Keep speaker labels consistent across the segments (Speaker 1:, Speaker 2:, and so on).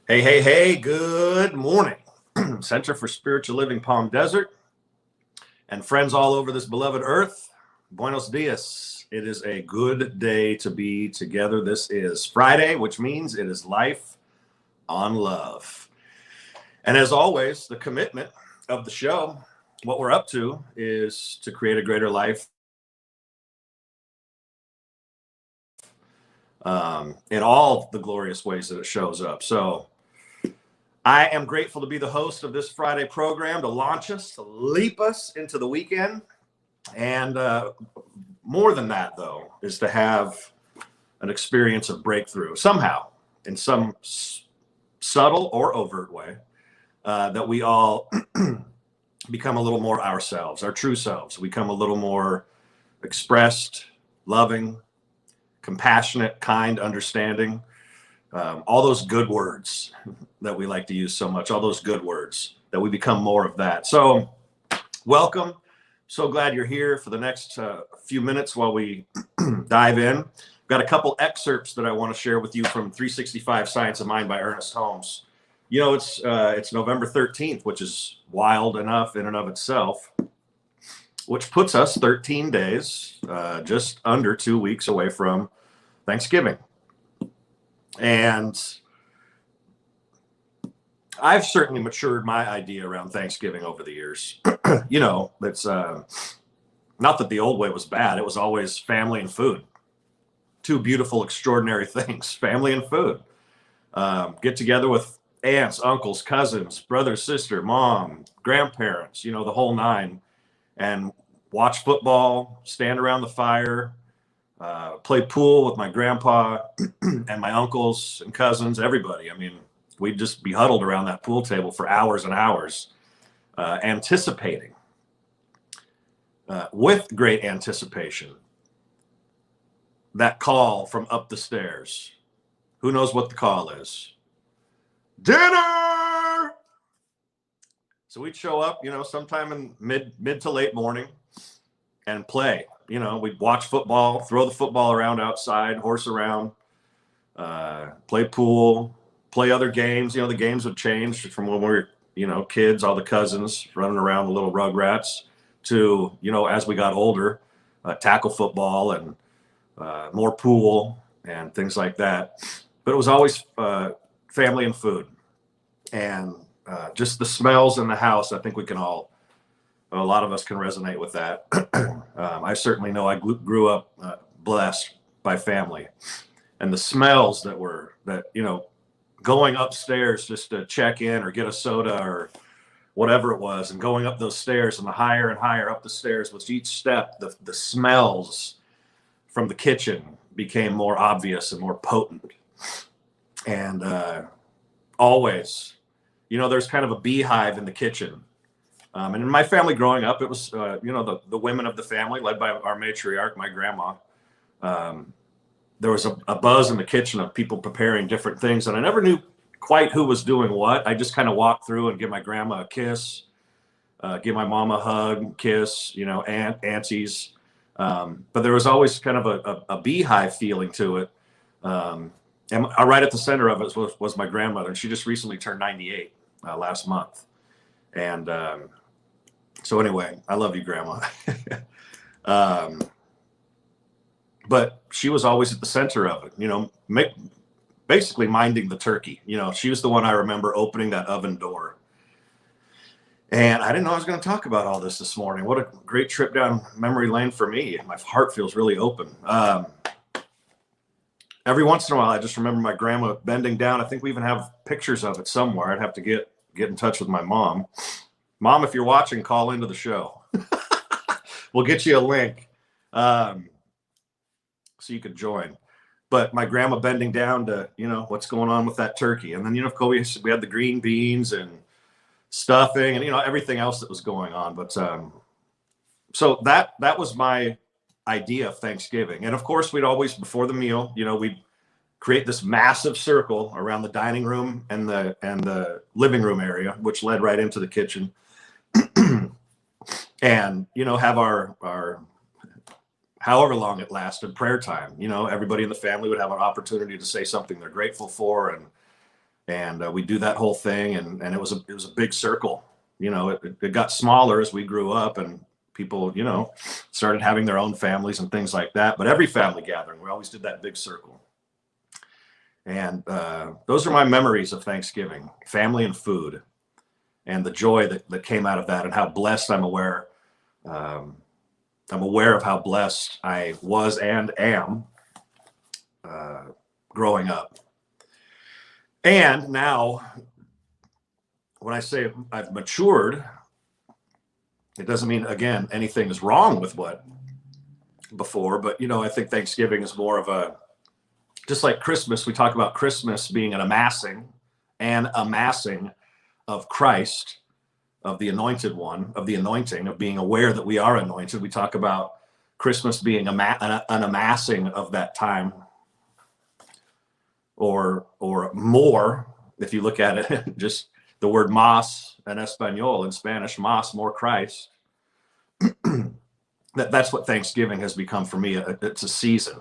Speaker 1: Hey, hey, hey, good morning. Center for Spiritual Living, Palm Desert, and friends all over this beloved earth. Buenos dias. It is a good day to be together. This is Friday, which means it is Life on Love. And as always, the commitment of the show, what we're up to is to create a greater life in all the glorious ways that it shows up. So I am grateful to be the host of this Friday program, to launch us, to leap us into the weekend. And more than that, though, is to have an experience of breakthrough somehow, in some subtle or overt way, that we all become a little more ourselves, our true selves. We become a little more expressed, loving, compassionate, kind, understanding. All those good words that we like to use so much, all those good words, that we become more of that. So welcome. So glad you're here for the next few minutes while we dive in. Got a couple excerpts that I want to share with you from 365 Science of Mind by Ernest Holmes. You know, it's November 13th, which is wild enough in and of itself, which puts us 13 days, just under 2 weeks away from Thanksgiving. And I've certainly matured my idea around Thanksgiving over the years. You know, it's not that the old way was bad. It was always family and food. Two beautiful, extraordinary things, family and food. Get together with aunts, uncles, cousins, brother, sister, mom, grandparents, you know, the whole nine, and watch football, stand around the fire, play pool with my grandpa and my uncles and cousins, everybody. I mean, we'd just be huddled around that pool table for hours and hours, anticipating, with great anticipation, that call from up the stairs. Who knows what the call is? Dinner! So we'd show up, you know, sometime in mid to late morning and play. You know, we'd watch football, throw the football around outside, horse around, play pool, play other games. You know, the games would change from when we were, you know, kids, all the cousins running around, the little rugrats, to, you know, as we got older, tackle football and more pool and things like that. But it was always family and food. And just the smells in the house, I think we can all, a lot of us can resonate with that. I certainly know I grew up blessed by family, and the smells that, you know, going upstairs just to check in or get a soda or whatever it was, and going up those stairs, and the higher and higher up the stairs with each step, the smells from the kitchen became more obvious and more potent. And always, you know, there's kind of a beehive in the kitchen. And in my family growing up, it was, you know, the women of the family, led by our matriarch, my grandma. There was a buzz in the kitchen of people preparing different things, and I never knew quite who was doing what. I just kind of walked through and give my grandma a kiss, give my mom a hug, kiss, you know, aunties. But there was always kind of a beehive feeling to it. And right at the center of it was my grandmother, and she just recently turned 98 last month. And so anyway, I love you, Grandma. But she was always at the center of it, you know, basically minding the turkey. You know, she was the one I remember opening that oven door. And I didn't know I was going to talk about all this morning. What a great trip down memory lane for me. My heart feels really open. Every once in a while, I just remember my grandma bending down. I think we even have pictures of it somewhere. I'd have to get in touch with my mom. Mom, if you're watching, call into the show. We'll get you a link so you could join. But my grandma bending down to, you know, what's going on with that turkey. And then, you know, of course, we had the green beans and stuffing and, you know, everything else that was going on. But so that was my idea of Thanksgiving. And of course, we'd always, before the meal, you know, we'd create this massive circle around the dining room and the living room area, which led right into the kitchen. And, you know, have our however long it lasted, prayer time. You know, everybody in the family would have an opportunity to say something they're grateful for, and we do that whole thing, and it was a big circle. It got smaller as we grew up, and people, started having their own families and things like that. But every family gathering, we always did that big circle. And those are my memories of Thanksgiving, family and food, and the joy that came out of that, and how blessed I'm aware. I'm aware of how blessed I was and am growing up. And now, when I say I've matured, it doesn't mean, again, anything is wrong with what before, but, I think Thanksgiving is more of just like Christmas, we talk about Christmas being an amassing of Christ, of the anointed one, of the anointing, of being aware that we are anointed. We talk about Christmas being an amassing of that time, or more, if you look at it, just the word más in Espanol, in Spanish, más, more Christ. That's what Thanksgiving has become for me. It's a season,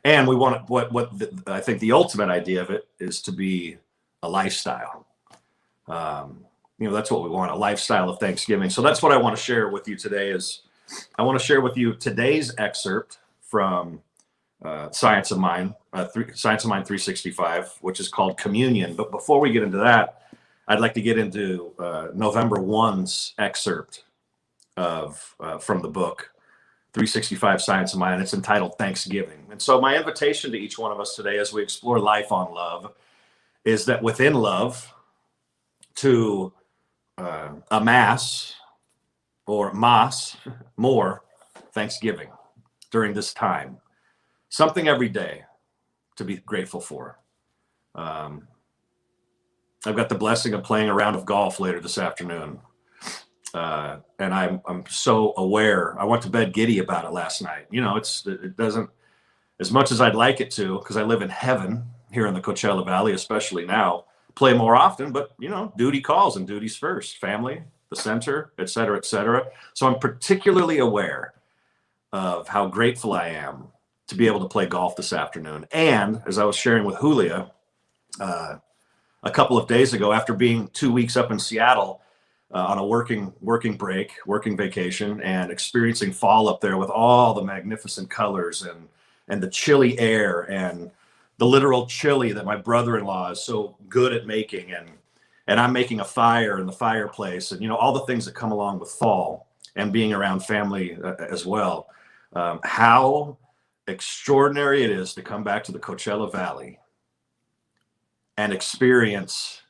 Speaker 1: and we want I think the ultimate idea of it is to be a lifestyle. That's what we want, a lifestyle of Thanksgiving. So that's what I want to share with you today. I want to share with you today's excerpt from Science of Mind 365, which is called Communion. But before we get into that, I'd like to get into November 1's excerpt from the book 365 Science of Mind. It's entitled Thanksgiving. And so my invitation to each one of us today, as we explore life on love, is that within love, to amass, or más, more Thanksgiving during this time. Something every day to be grateful for. I've got the blessing of playing a round of golf later this afternoon. And I'm so aware. I went to bed giddy about it last night. It doesn't, as much as I'd like it to, because I live in heaven here in the Coachella Valley, especially now, play more often, but duty calls, and duty's first. Family, the center, et cetera, et cetera. So I'm particularly aware of how grateful I am to be able to play golf this afternoon. And as I was sharing with Julia a couple of days ago, after being 2 weeks up in Seattle on a working vacation, and experiencing fall up there with all the magnificent colors and the chilly air, and the literal chili that my brother-in-law is so good at making, and I'm making a fire in the fireplace, and all the things that come along with fall, and being around family as well. How extraordinary it is to come back to the Coachella Valley and experience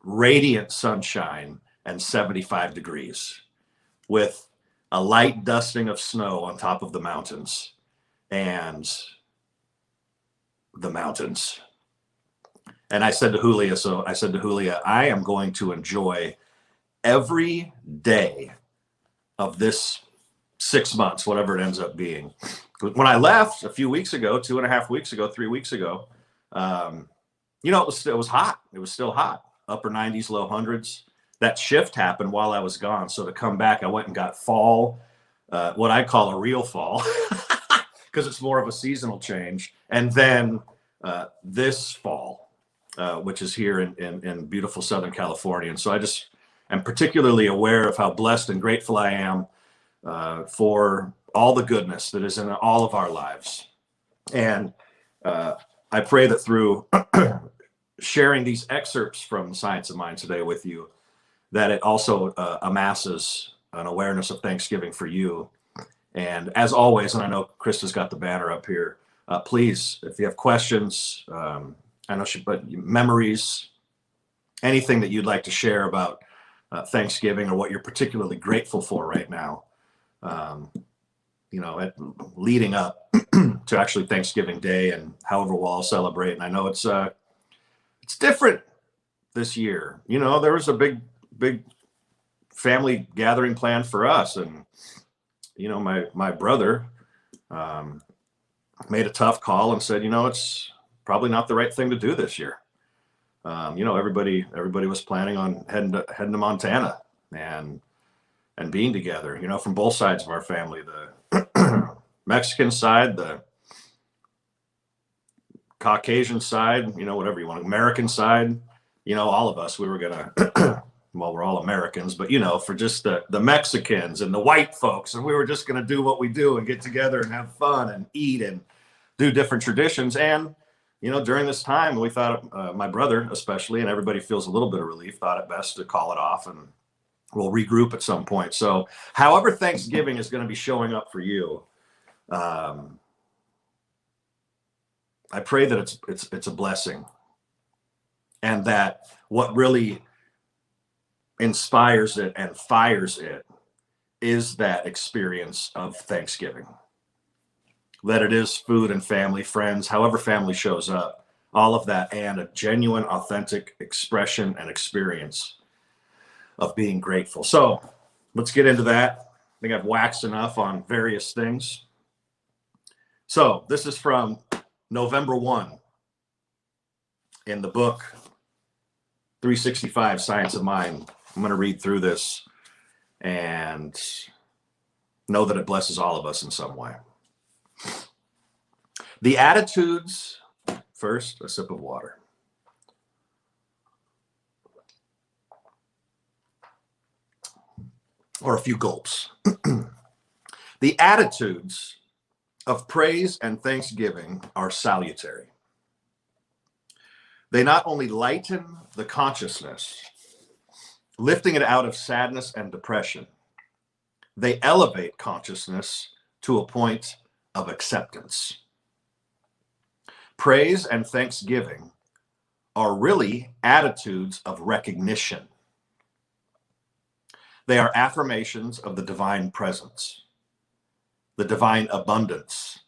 Speaker 1: radiant sunshine and 75 degrees with a light dusting of snow on top of the mountains, and the mountains. And I said to Julia, I am going to enjoy every day of this 6 months, whatever it ends up being. When I left a few weeks ago, 2.5 weeks ago, 3 weeks ago, it was hot. It was still hot, upper 90s, low hundreds. That shift happened while I was gone. So to come back, I went and got fall, what I call a real fall, because it's more of a seasonal change. And then this fall, which is here in beautiful Southern California. And so I just am particularly aware of how blessed and grateful I am for all the goodness that is in all of our lives. And I pray that through sharing these excerpts from Science of Mind today with you, that it also amasses an awareness of Thanksgiving for you. And as always, and I know Krista's got the banner up here, please, if you have questions, I know but memories, anything that you'd like to share about Thanksgiving, or what you're particularly grateful for right now, leading up to actually Thanksgiving Day, and however we'll all celebrate. And I know it's different this year. There was a big family gathering planned for us, and my brother made a tough call and said, it's probably not the right thing to do this year. Everybody was planning on heading to Montana and being together, from both sides of our family, the Mexican side, the Caucasian side, whatever you want, American side, all of us, we were going to, well, we're all Americans, but, for just the Mexicans and the white folks, and we were just going to do what we do and get together and have fun and eat and do different traditions. And, during this time, we thought, my brother especially, and everybody feels a little bit of relief, thought it best to call it off and we'll regroup at some point. So however Thanksgiving is going to be showing up for you, I pray that it's a blessing, and that what really inspires it and fires it is that experience of Thanksgiving. That it is food and family, friends, however family shows up, all of that, and a genuine, authentic expression and experience of being grateful. So let's get into that. I think I've waxed enough on various things. So this is from November 1 in the book 365 Science of Mind. I'm going to read through this and know that it blesses all of us in some way. The attitudes, first, a sip of water. Or a few gulps. The attitudes of praise and thanksgiving are salutary. They not only lighten the consciousness, lifting it out of sadness and depression, they elevate consciousness to a point of acceptance. Praise and thanksgiving are really attitudes of recognition. They are affirmations of the divine presence, the divine abundance,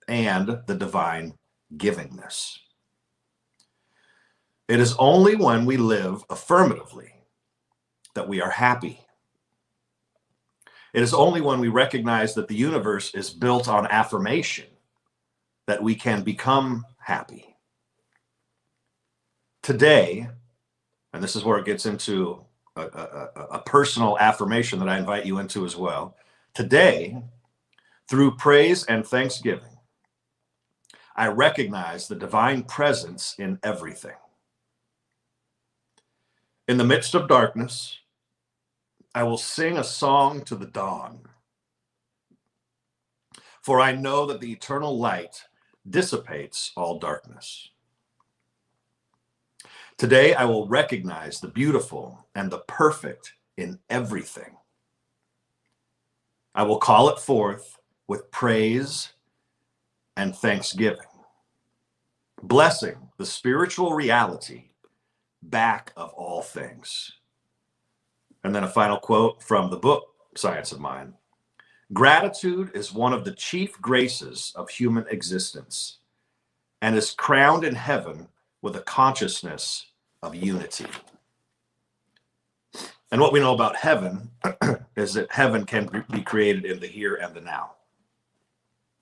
Speaker 1: and the divine givingness. It is only when we live affirmatively that we are happy. It is only when we recognize that the universe is built on affirmation that we can become happy. Today, and this is where it gets into a personal affirmation that I invite you into as well. Today, through praise and thanksgiving, I recognize the divine presence in everything. In the midst of darkness, I will sing a song to the dawn. For I know that the eternal light dissipates all darkness. Today, I will recognize the beautiful and the perfect in everything. I will call it forth with praise and thanksgiving, blessing the spiritual reality back of all things. And then a final quote from the book, Science of Mind. Gratitude is one of the chief graces of human existence and is crowned in heaven with a consciousness of unity. And what we know about heaven is that heaven can be created in the here and the now.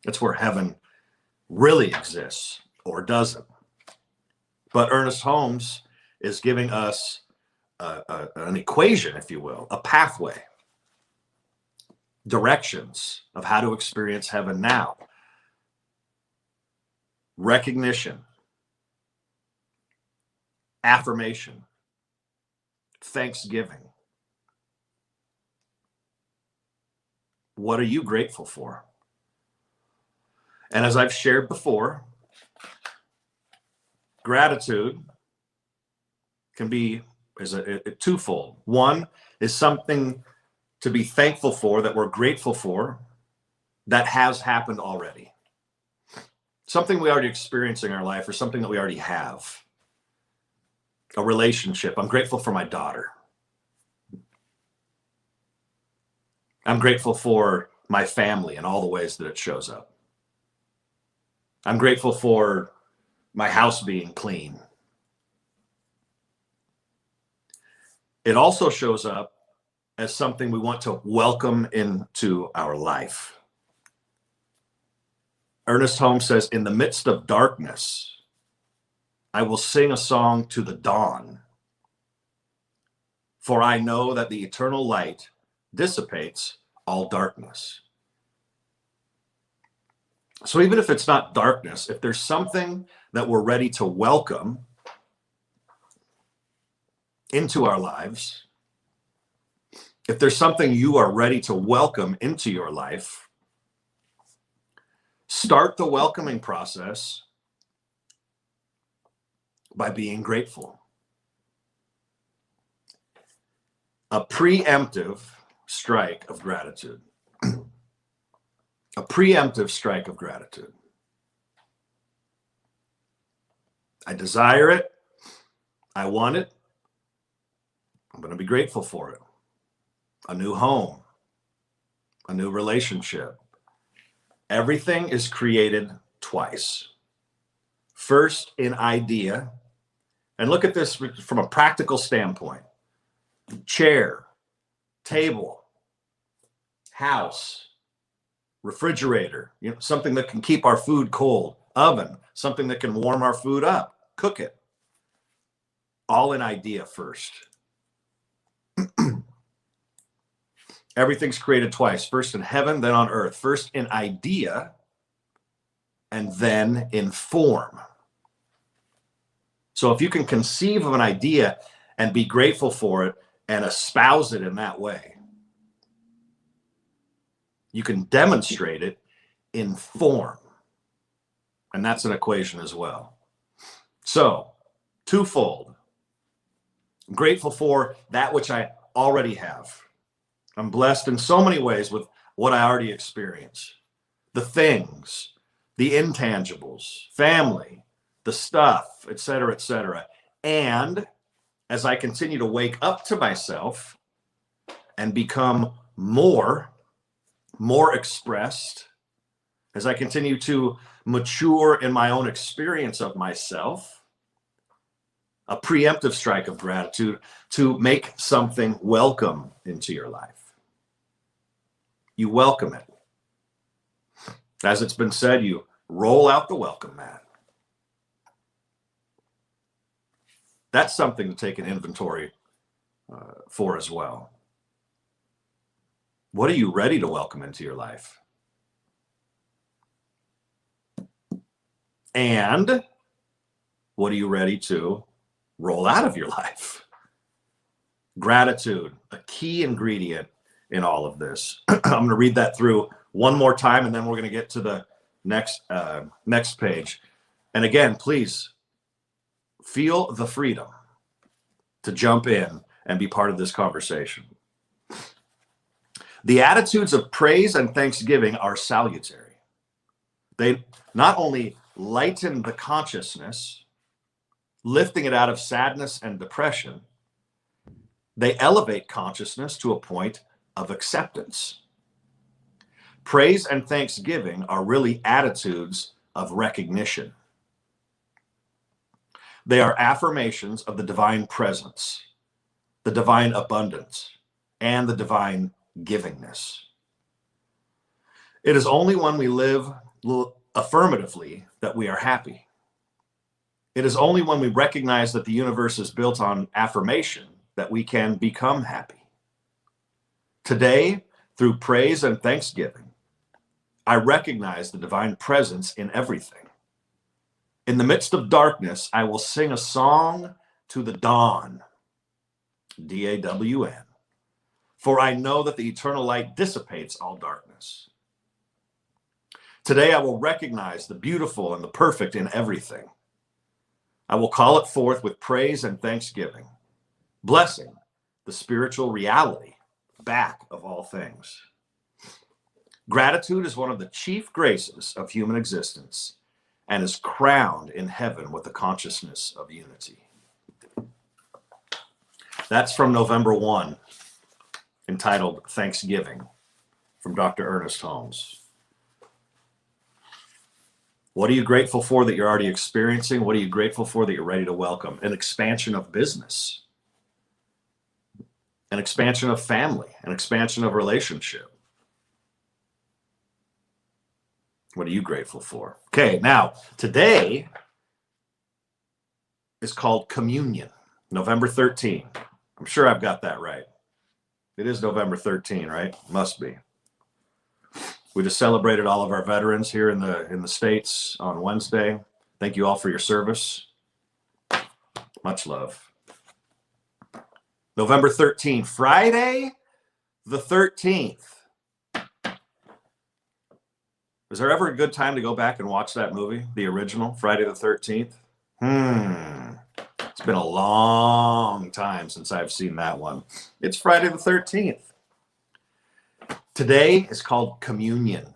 Speaker 1: That's where heaven really exists, or doesn't. But Ernest Holmes is giving us an equation, if you will, a pathway, directions of how to experience heaven now. Recognition, affirmation, thanksgiving. What are you grateful for? And as I've shared before, gratitude can be a twofold. One is something to be thankful for, that we're grateful for, that has happened already. Something we already experience in our life, or something that we already have. A relationship. I'm grateful for my daughter. I'm grateful for my family and all the ways that it shows up. I'm grateful for my house being clean. It also shows up as something we want to welcome into our life. Ernest Holmes says, in the midst of darkness, I will sing a song to the dawn, for I know that the eternal light dissipates all darkness. So even if it's not darkness, if there's something that we're ready to welcome into our lives, if there's something you are ready to welcome into your life, start the welcoming process by being grateful. A preemptive strike of gratitude. A preemptive strike of gratitude. I desire it. I want it. I'm going to be grateful for it. A new home, a new relationship. Everything is created twice. First in idea, and look at this from a practical standpoint. Chair, table, house, refrigerator, something that can keep our food cold, oven, something that can warm our food up, cook it. All in idea first. Everything's created twice, first in heaven, then on earth. First in idea, and then in form. So if you can conceive of an idea and be grateful for it and espouse it in that way, you can demonstrate it in form. And that's an equation as well. So, twofold. I'm grateful for that which I already have. I'm blessed in so many ways with what I already experience. The things, the intangibles, family, the stuff, et cetera, et cetera. And as I continue to wake up to myself and become more expressed, as I continue to mature in my own experience of myself, a preemptive strike of gratitude to make something welcome into your life. You welcome it. As it's been said, you roll out the welcome mat. That's something to take an inventory for as well. What are you ready to welcome into your life? And what are you ready to roll out of your life? Gratitude, a key ingredient in all of this. I'm going to read that through one more time, and then we're going to get to the next page. And again, please feel the freedom to jump in and be part of this conversation. The attitudes of praise and thanksgiving are salutary. They not only lighten the consciousness, lifting it out of sadness and depression, they elevate consciousness to a point of acceptance. Praise and thanksgiving are really attitudes of recognition. They are affirmations of the divine presence, the divine abundance, and the divine givingness. It is only when we live affirmatively that we are happy. It is only when we recognize that the universe is built on affirmation that we can become happy. Today, through praise and thanksgiving, I recognize the divine presence in everything. In the midst of darkness, I will sing a song to the dawn, D-A-W-N, for I know that the eternal light dissipates all darkness. Today, I will recognize the beautiful and the perfect in everything. I will call it forth with praise and thanksgiving, blessing the spiritual reality back of all things. Gratitude is one of the chief graces of human existence and is crowned in heaven with the consciousness of unity. That's from November 1, entitled Thanksgiving, from Dr. Ernest Holmes. What are you grateful for that you're already experiencing? What are you grateful for that you're ready to welcome? An expansion of business, an expansion of family, an expansion of relationship. What are you grateful for? Okay, now today is called Communion, November 13. I'm sure I've got that right. It is November 13, right? Must be. We just celebrated all of our veterans here in the States on Wednesday. Thank you all for your service. Much love. November 13th, Friday the 13th. Was there ever a good time to go back and watch that movie, the original, Friday the 13th? It's been a long time since I've seen that one. It's Friday the 13th. Today is called communion.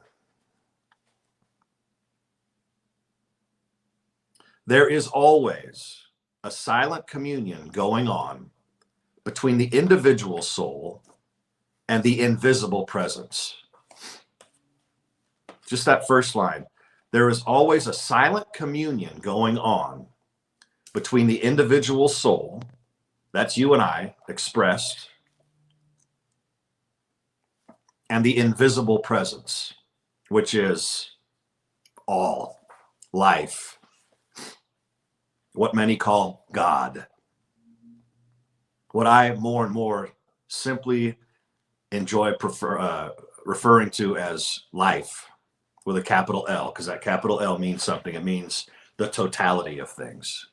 Speaker 1: There is always a silent communion going on between the individual soul and the invisible presence. Just that first line. There is always a silent communion going on between the individual soul, that's you and I, expressed, and the invisible presence, which is all life, what many call God. What I more and more simply enjoy referring to as life with a capital L, because that capital L means something. It means the totality of things.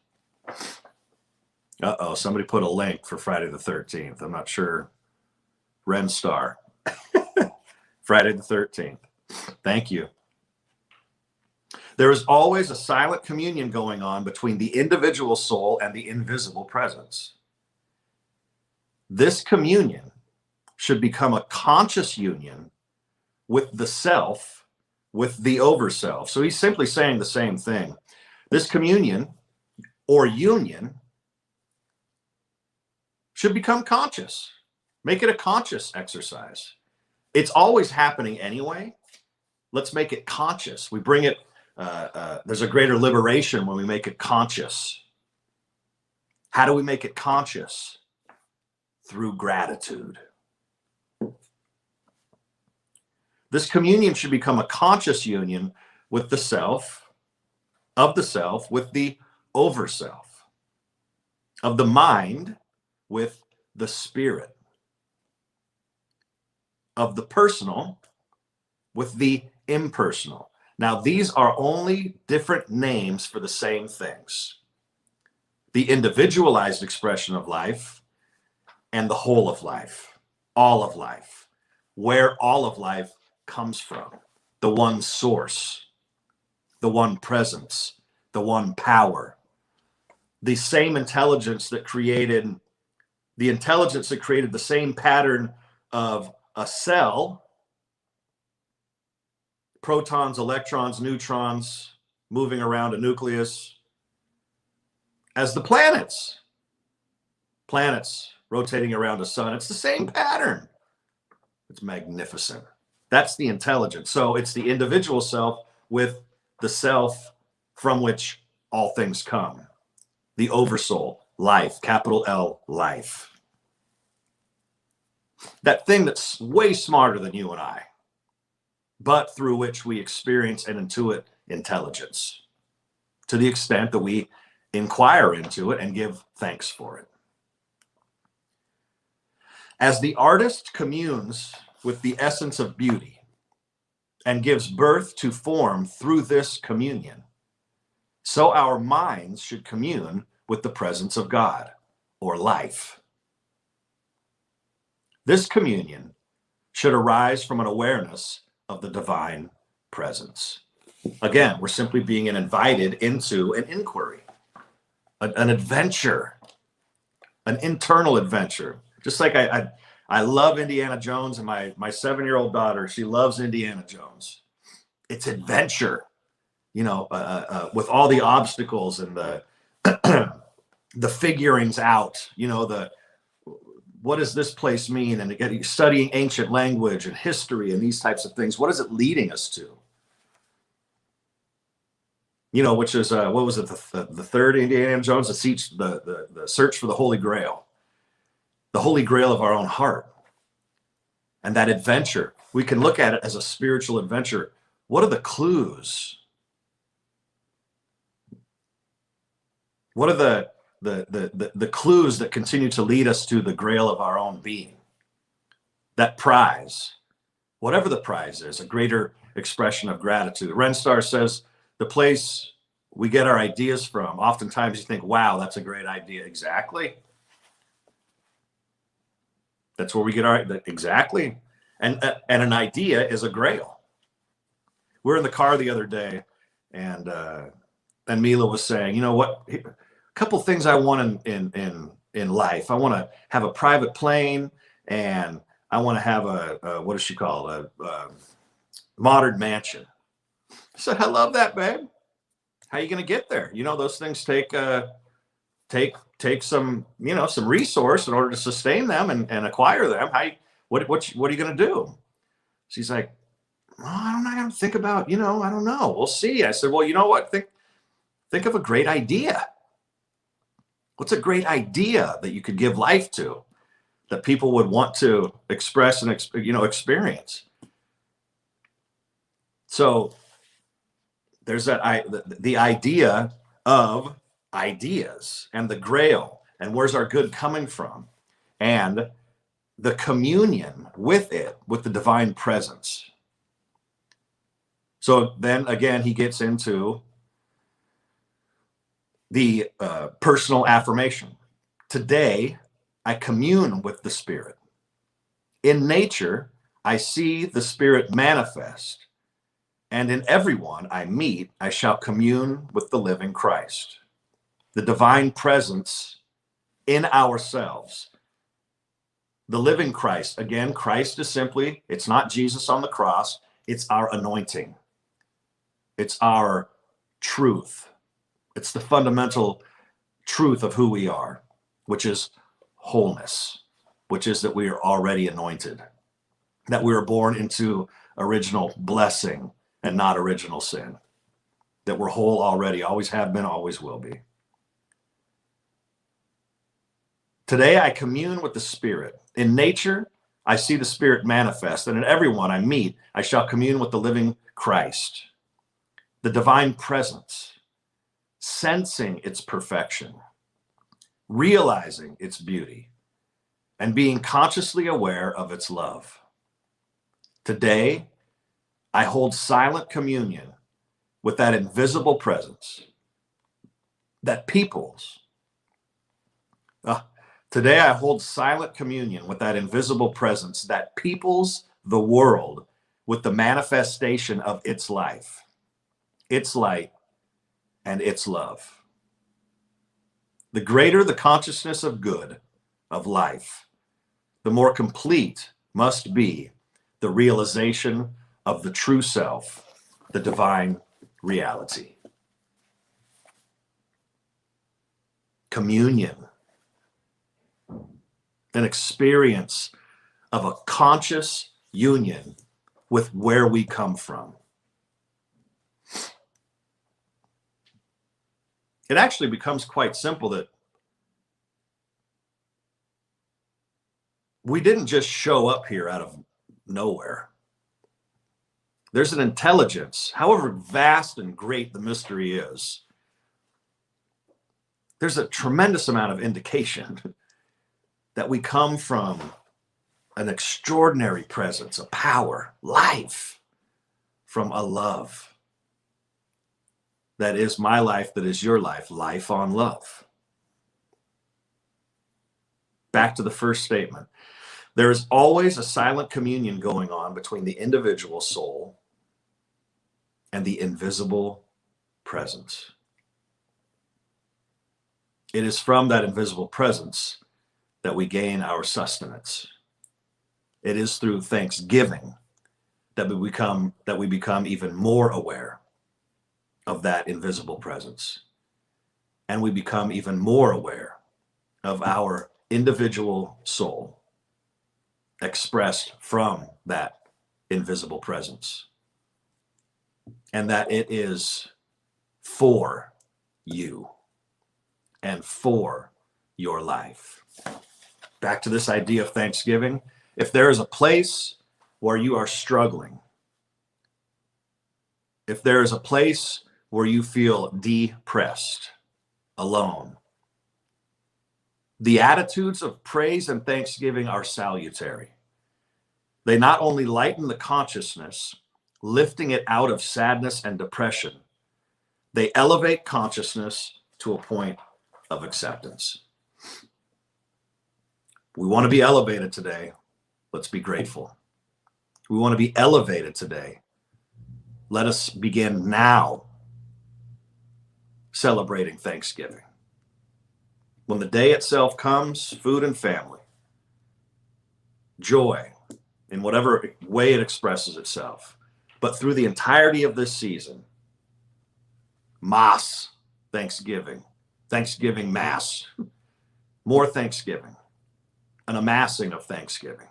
Speaker 1: Uh-oh, somebody put a link for Friday the 13th. I'm not sure. Ren Star. Friday the 13th. Thank you. There is always a silent communion going on between the individual soul and the invisible presence. This communion should become a conscious union with the self, with the overself. So he's simply saying the same thing. This communion or union should become conscious. Make it a conscious exercise. It's always happening anyway. Let's make it conscious. We bring it, there's a greater liberation when we make it conscious. How do we make it conscious? Through gratitude. This communion should become a conscious union with the self, of the self, with the overself, of the mind with the spirit, of the personal with the impersonal. Now, these are only different names for the same things. The individualized expression of life and the whole of life, all of life, where all of life comes from, the one source, the one presence, the one power, the same intelligence that created the same pattern of a cell, protons, electrons, neutrons moving around a nucleus, as the planets rotating around a sun. It's the same pattern. It's magnificent. That's the intelligence. So it's the individual self with the self from which all things come. The oversoul, life, capital L, life. That thing that's way smarter than you and I, but through which we experience and intuit intelligence to the extent that we inquire into it and give thanks for it. As the artist communes with the essence of beauty and gives birth to form through this communion, so our minds should commune with the presence of God, or life. This communion should arise from an awareness of the divine presence. Again, we're simply being invited into an inquiry, an adventure, an internal adventure. Just like I love Indiana Jones, and my 7-year-old daughter, she loves Indiana Jones. It's adventure, with all the obstacles and the the figurings out, what does this place mean? And again, studying ancient language and history and these types of things. What is it leading us to? Which is, what was it? The third Indiana Jones, the search for the Holy Grail of our own heart. And that adventure, we can look at it as a spiritual adventure. What are the clues? What are the clues that continue to lead us to the grail of our own being? That prize, whatever the prize is, a greater expression of gratitude. Renstar says the place we get our ideas from, oftentimes you think, wow, that's a great idea. Exactly. That's where we get our, exactly. And an idea is a grail. We're in the car the other day, and Mila was saying, you know what, a couple things I want in life. I want to have a private plane, and I want to have a what does she call it? A modern mansion. I said, I love that, babe. How are you going to get there? You know, those things take some, you know, some resource in order to sustain them and acquire them. What are you going to do? She's like, oh, I'm not going to think about, you know, I don't know. We'll see. I said, well, you know what? Think of a great idea. What's a great idea that you could give life to, that people would want to express and, you know, experience? So there's the idea of ideas and the grail, and where's our good coming from, and the communion with it, with the divine presence. So then again, he gets into the personal affirmation. Today, I commune with the Spirit. In nature, I see the Spirit manifest, and in everyone I meet, I shall commune with the living Christ. The divine presence in ourselves. The living Christ. Again, Christ is simply, it's not Jesus on the cross, it's our anointing. It's our truth. It's the fundamental truth of who we are, which is wholeness, which is that we are already anointed, that we were born into original blessing and not original sin, that we're whole already, always have been, always will be. Today, I commune with the Spirit. In nature, I see the Spirit manifest, and in everyone I meet, I shall commune with the living Christ, the divine presence, sensing its perfection, realizing its beauty, and being consciously aware of its love. Today, I hold silent communion with that invisible presence that peoples. Today, I hold silent communion with that invisible presence that peoples the world with the manifestation of its life, its light, and its love. The greater the consciousness of good, of life, the more complete must be the realization of the true self, the divine reality. Communion, an experience of a conscious union with where we come from. It actually becomes quite simple that we didn't just show up here out of nowhere. There's an intelligence, however vast and great the mystery is, there's a tremendous amount of indication that we come from an extraordinary presence, a power, life, from a love that is my life, that is your life, life on love. Back to the first statement. There is always a silent communion going on between the individual soul and the invisible presence. It is from that invisible presence that we gain our sustenance. It is through thanksgiving that we become even more aware of that invisible presence. And we become even more aware of our individual soul expressed from that invisible presence. And that it is for you and for your life. Back to this idea of thanksgiving. If there is a place where you are struggling, if there is a place where you feel depressed, alone, the attitudes of praise and thanksgiving are salutary. They not only lighten the consciousness, lifting it out of sadness and depression, they elevate consciousness to a point of acceptance. We want to be elevated today. Let's be grateful. We want to be elevated today. Let us begin now celebrating Thanksgiving. When the day itself comes, food and family, joy in whatever way it expresses itself. But through the entirety of this season, Mass, Thanksgiving, Thanksgiving Mass, more Thanksgiving, an amassing of Thanksgiving,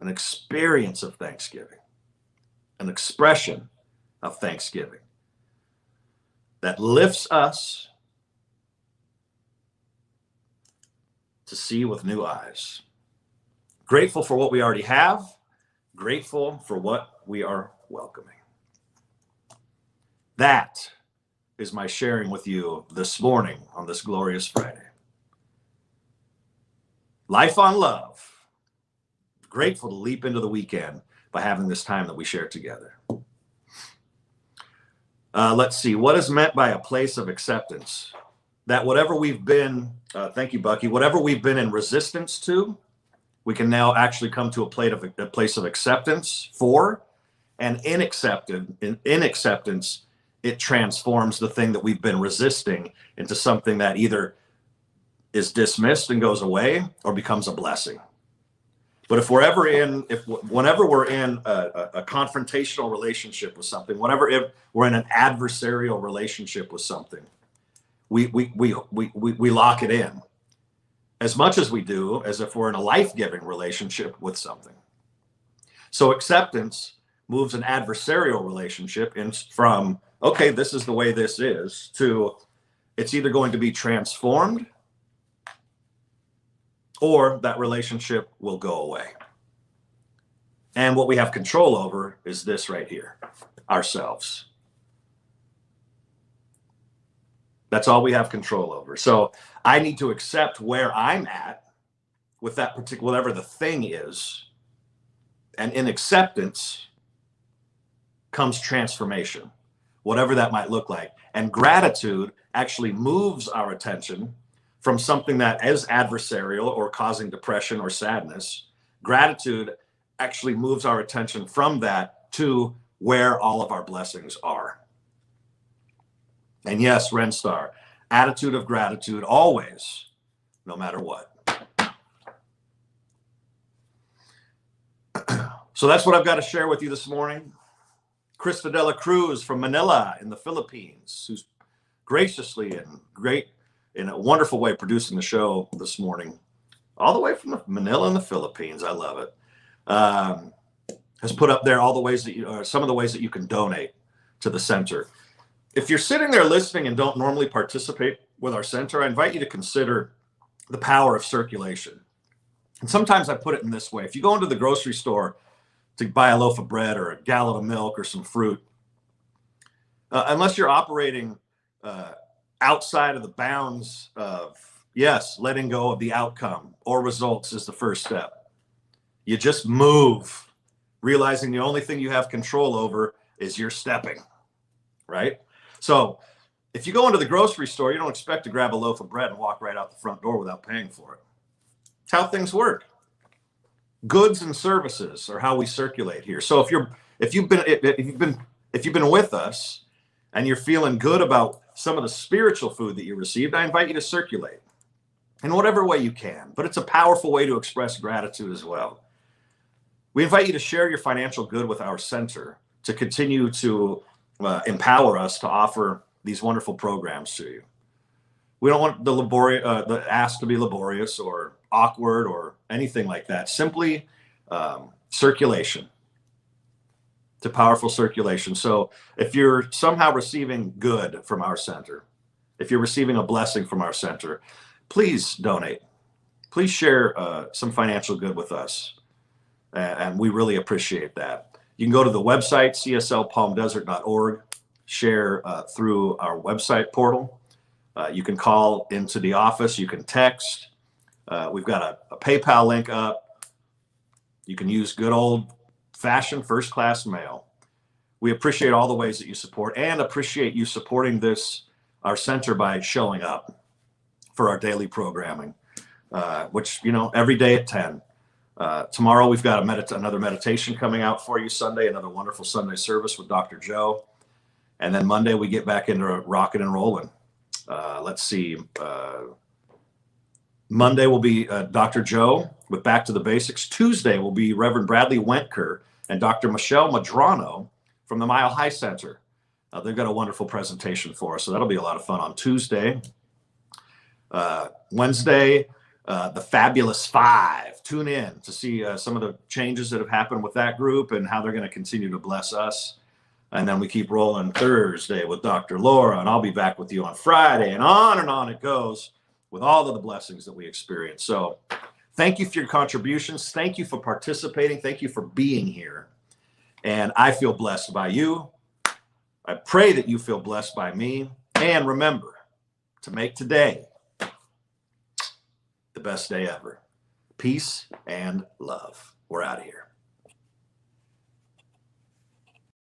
Speaker 1: an experience of Thanksgiving, an expression of Thanksgiving that lifts us to see with new eyes. Grateful for what we already have, grateful for what we are welcoming. That is my sharing with you this morning on this glorious Friday. Life on love. Grateful to leap into the weekend by having this time that we share together. Let's see, what is meant by a place of acceptance? That whatever we've been, thank you, Bucky, whatever we've been in resistance to, we can now actually come to a place of acceptance for, and in acceptance, it transforms the thing that we've been resisting into something that either is dismissed and goes away or becomes a blessing. But whenever we're in a confrontational relationship with something, if we're in an adversarial relationship with something, we lock it in as much as we do as if we're in a life-giving relationship with something. So acceptance moves an adversarial relationship from, okay, this is the way this is, to it's either going to be transformed or that relationship will go away. And what we have control over is this right here, ourselves. That's all we have control over. So I need to accept where I'm at with that particular, whatever the thing is. And in acceptance comes transformation, whatever that might look like. And gratitude actually moves our attention from something that is adversarial or causing depression or sadness. Gratitude actually moves our attention from that to where all of our blessings are. And yes, Renstar, attitude of gratitude always, no matter what. So that's what I've got to share with you this morning. Krista de la Cruz from Manila in the Philippines, who's graciously and in a wonderful way producing the show this morning, all the way from Manila in the Philippines. I love it. Has put up there all the ways that some of the ways that you can donate to the center. If you're sitting there listening and don't normally participate with our center, I invite you to consider the power of circulation. And sometimes I put it in this way. If you go into the grocery store to buy a loaf of bread or a gallon of milk or some fruit, unless you're operating outside of the bounds of, yes, letting go of the outcome or results is the first step. You just move, realizing the only thing you have control over is your stepping, right? So if you go into the grocery store, you don't expect to grab a loaf of bread and walk right out the front door without paying for it. It's how things work. Goods and services are how we circulate here. So if you've been with us and you're feeling good about some of the spiritual food that you received, I invite you to circulate in whatever way you can. But it's a powerful way to express gratitude as well. We invite you to share your financial good with our center to continue to empower us to offer these wonderful programs to you. We don't want the ask to be laborious or awkward or anything like that. Simply circulation. It's a powerful circulation. So if you're somehow receiving good from our center, if you're receiving a blessing from our center, please donate. Please share some financial good with us. And we really appreciate that. You can go to the website, cslpalmdesert.org, share through our website portal. You can call into the office. You can text. We've got a PayPal link up. You can use good old-fashioned first-class mail. We appreciate all the ways that you support, and appreciate you supporting our center by showing up for our daily programming, which, every day at 10. Tomorrow we've got another meditation coming out for you. Sunday, another wonderful Sunday service with Dr. Joe. And then Monday we get back into rocking and rolling. Let's see. Monday will be Dr. Joe with Back to the Basics. Tuesday will be Reverend Bradley Wentker and Dr. Michelle Madrano from the Mile High Center. They've got a wonderful presentation for us, so that'll be a lot of fun on Tuesday. Wednesday, the Fabulous Five. Tune in to see some of the changes that have happened with that group and how they're going to continue to bless us. And then we keep rolling Thursday with Dr. Laura, and I'll be back with you on Friday, and on it goes with all of the blessings that we experience. So thank you for your contributions. Thank you for participating. Thank you for being here. And I feel blessed by you. I pray that you feel blessed by me. And remember to make today the best day ever. Peace and love. We're out of here.